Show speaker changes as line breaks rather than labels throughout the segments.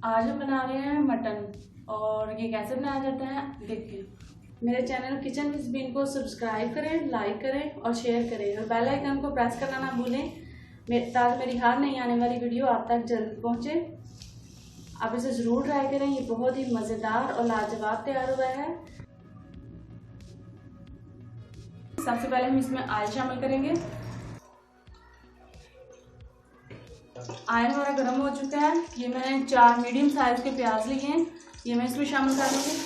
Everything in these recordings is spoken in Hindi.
आज हम बना रहे हैं मटन। और ये कैसे बनाया जाता है देखिए। मेरे चैनल किचन विद बीन को सब्सक्राइब करें, लाइक करें और शेयर करें और बेल आइकन को प्रेस करना ना भूलें ताकि मेरी हर नई आने वाली वीडियो आप तक जल्द पहुंचे। आप इसे ज़रूर ट्राई करें, ये बहुत ही मज़ेदार और लाजवाब तैयार हुआ है। सबसे पहले हम इसमें ऑयल शामिल करेंगे। ऑयल हमारा गर्म हो चुका है। ये मैंने 4 मीडियम साइज के प्याज लिए हैं, ये मैं इसमें शामिल कर दूंगी।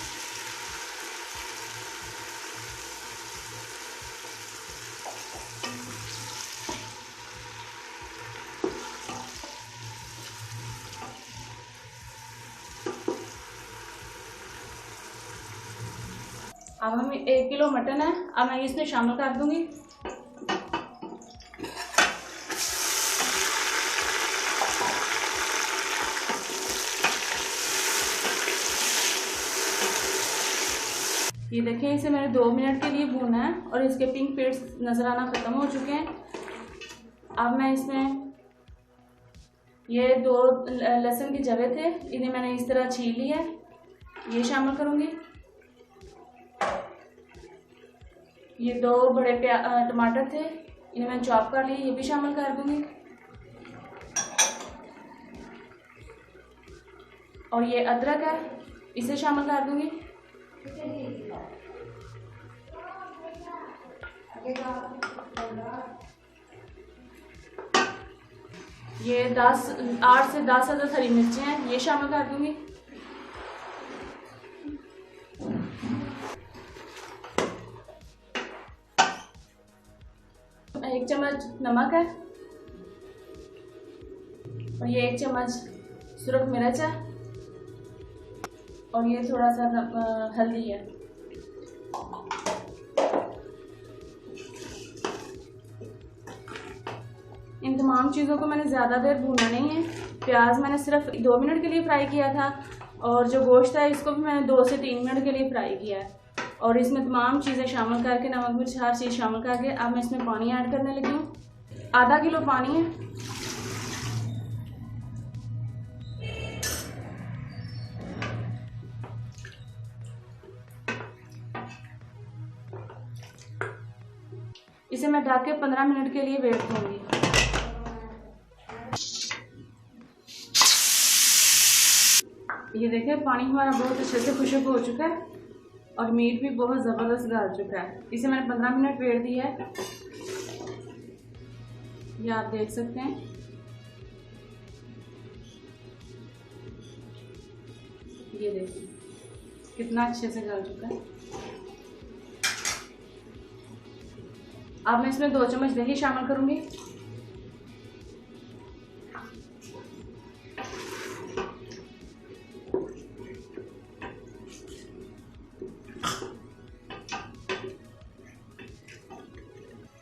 अब हम 1 किलो मटन है, अब मैं इसमें शामिल कर दूंगी। ये देखें, इसे मैंने 2 मिनट के लिए भूना है और इसके पिंक पेड्स नजर आना खत्म हो चुके हैं। अब मैं इसमें ये 2 लहसुन के जवे थे, इन्हें मैंने इस तरह छील लिया है, ये शामिल करूंगी। ये 2 बड़े टमाटर थे, इन्हें मैंने चॉप कर लिए, ये भी शामिल कर दूंगी। और ये अदरक है, इसे शामिल कर दूंगी। ये 8 से 10 अदद हरी मिर्चें हैं, ये शामिल कर दूंगी। एक चम्मच नमक है और ये 1 चम्मच सुरख मिर्च है और ये थोड़ा सा हल्दी है। इन तमाम चीज़ों को मैंने ज़्यादा देर भूनना नहीं है। प्याज मैंने सिर्फ 2 मिनट के लिए फ्राई किया था और जो गोश्त है इसको भी मैंने 2 से 3 मिनट के लिए फ्राई किया है। और इसमें तमाम चीज़ें शामिल करके, नमक मिर्च हर चीज़ शामिल करके अब मैं इसमें पानी ऐड करने लगी हूँ। आधा किलो पानी है। इसे मैं ढक के 15 मिनट के लिए वेट दूंगी। ये देखिए, पानी हमारा बहुत अच्छे से खुशक हो चुका है और मीट भी बहुत ज़बरदस्त गल चुका है। इसे मैंने 15 मिनट वेट दिया है, ये आप देख सकते हैं। ये देखिए कितना अच्छे से गल चुका है। अब मैं इसमें 2 चम्मच दही शामिल करूंगी।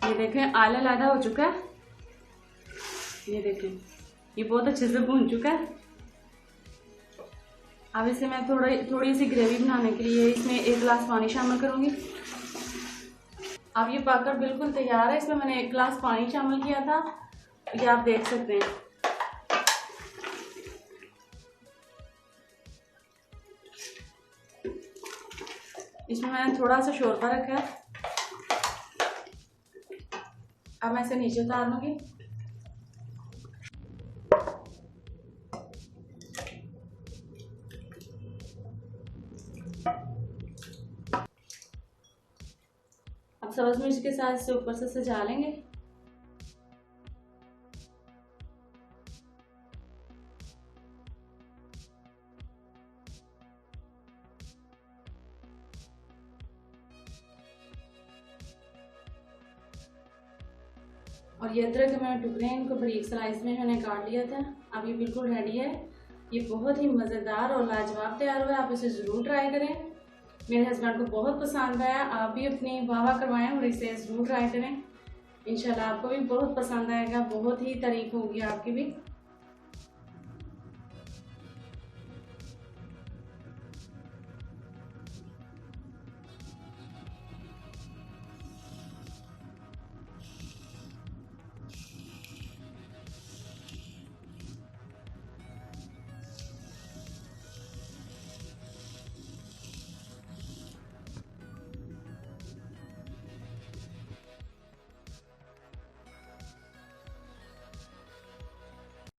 ये देखें, आला लादा हो चुका है। ये देखें, ये बहुत अच्छे से भून चुका है। अब इसे मैं थोड़ी सी ग्रेवी बनाने के लिए इसमें 1 गिलास पानी शामिल करूंगी। अब ये पककर बिल्कुल तैयार है। इसमें मैंने 1 गिलास पानी शामिल किया था, ये आप देख सकते हैं। इसमें मैंने थोड़ा सा शोरबा रखा है। अब मैं इसे नीचे उतार लूंगी। अब सब्ज मिर्च के साथ इसे ऊपर से सजा लेंगे। और ये अदरक के मैंने टुकड़े हैं, इनको बारीक स्लाइस में मैंने काट लिया था। अब ये बिल्कुल रेडी है। ये बहुत ही मज़ेदार और लाजवाब तैयार हुआ है। आप इसे ज़रूर ट्राई करें। मेरे हस्बैंड को बहुत पसंद आया। आप भी अपनी वाह करवाएं और इसे ज़रूर ट्राई करें। इंशाल्लाह आपको भी बहुत पसंद आएगा, बहुत ही तारीफ होगी आपकी भी।